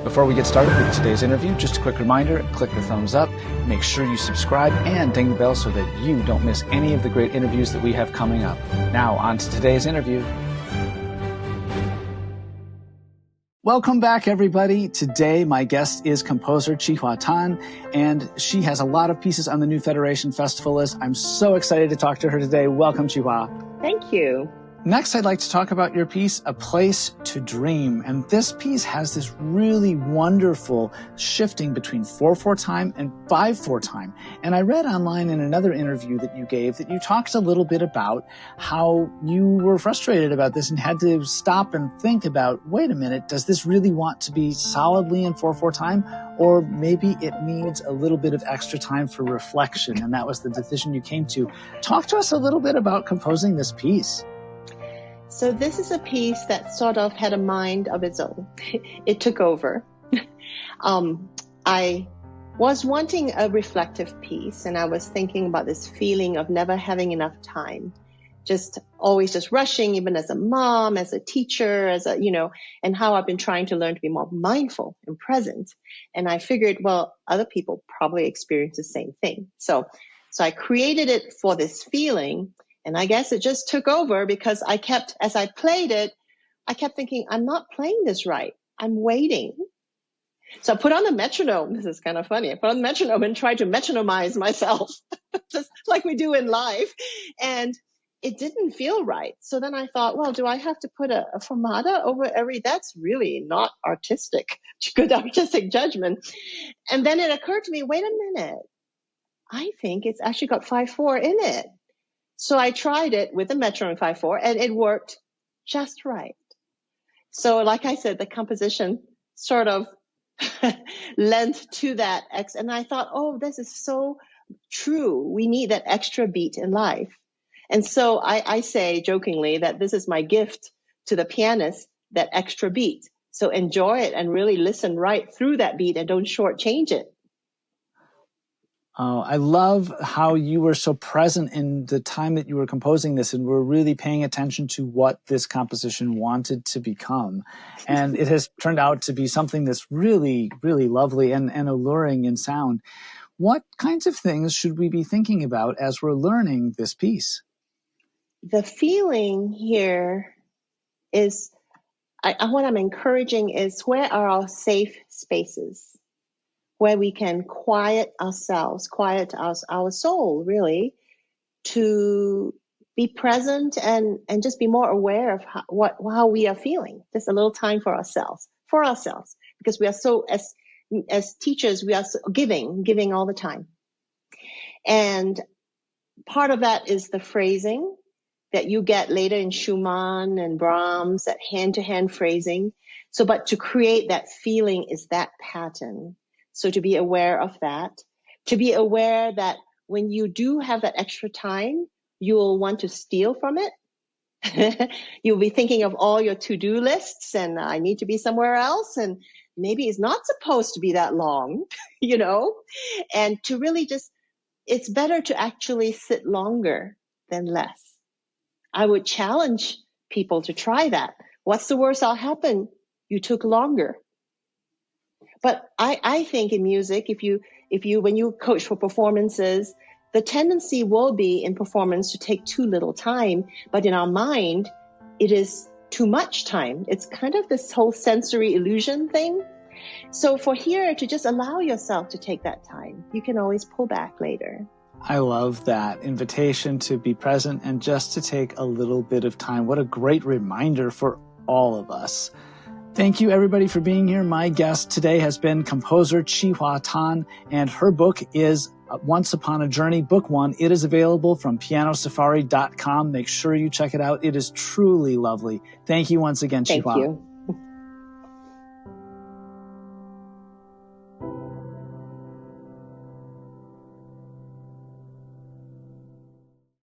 Before we get started with today's interview, just a quick reminder, click the thumbs up, make sure you subscribe and ding the bell so that you don't miss any of the great interviews that we have coming up. Now, on to today's interview. Welcome back, everybody. Today, my guest is composer Chee-Hwa Tan, and she has a lot of pieces on the New Federation Festival list. I'm so excited to talk to her today. Welcome, Chee-Hwa. Thank you. Next, I'd like to talk about your piece, A Place to Dream. And this piece has this really wonderful shifting between 4/4 time and 5/4 time. And I read online in another interview that you gave that you talked a little bit about how you were frustrated about this and had to stop and think about, wait a minute, does this really want to be solidly in 4/4 time? Or maybe it needs a little bit of extra time for reflection. And that was the decision you came to. Talk to us a little bit about composing this piece. So this is a piece that sort of had a mind of its own. It took over. I was wanting a reflective piece, and I was thinking about this feeling of never having enough time. Just always just rushing, even as a mom, as a teacher, and how I've been trying to learn to be more mindful and present. And I figured, well, other people probably experience the same thing. So I created it for this feeling. And I guess it just took over because as I played it, I kept thinking, I'm not playing this right. I'm waiting. So I put on the metronome. This is kind of funny. I put on the metronome and tried to metronomize myself, just like we do in life. And it didn't feel right. So then I thought, well, do I have to put a fermata over that's really not good artistic judgment. And then it occurred to me, wait a minute. I think it's actually got 5/4 in it. So I tried it with the metronome 5/4 and it worked just right. So like I said, the composition sort of lent to that. And I thought, oh, this is so true. We need that extra beat in life. And so I say jokingly that this is my gift to the pianist, that extra beat. So enjoy it and really listen right through that beat and don't shortchange it. Oh, I love how you were so present in the time that you were composing this and were really paying attention to what this composition wanted to become. And it has turned out to be something that's really, really lovely and alluring in sound. What kinds of things should we be thinking about as we're learning this piece? The feeling here is, what I'm encouraging is, where are our safe spaces? Where we can quiet ourselves, quiet our soul, really, to be present and just be more aware of how we are feeling. Just a little time for ourselves, because we are so, as teachers, we are so giving all the time. And part of that is the phrasing that you get later in Schumann and Brahms, that hand-to-hand phrasing. So, but to create that feeling is that pattern. So to be aware of that, to be aware that when you do have that extra time, you'll want to steal from it. You'll be thinking of all your to-do lists and I need to be somewhere else. And maybe it's not supposed to be that long, and to really it's better to actually sit longer than less. I would challenge people to try that. What's the worst that'll happen? You took longer. But I think in music, when you coach for performances, the tendency will be in performance to take too little time. But in our mind, it is too much time. It's kind of this whole sensory illusion thing. So for here, to just allow yourself to take that time, you can always pull back later. I love that invitation to be present and just to take a little bit of time. What a great reminder for all of us. Thank you, everybody, for being here. My guest today has been composer Chee-Hwa Tan, and her book is Once Upon a Journey, Book 1. It is available from pianosafari.com. Make sure you check it out. It is truly lovely. Thank you once again, Chee-Hwa. Thank you.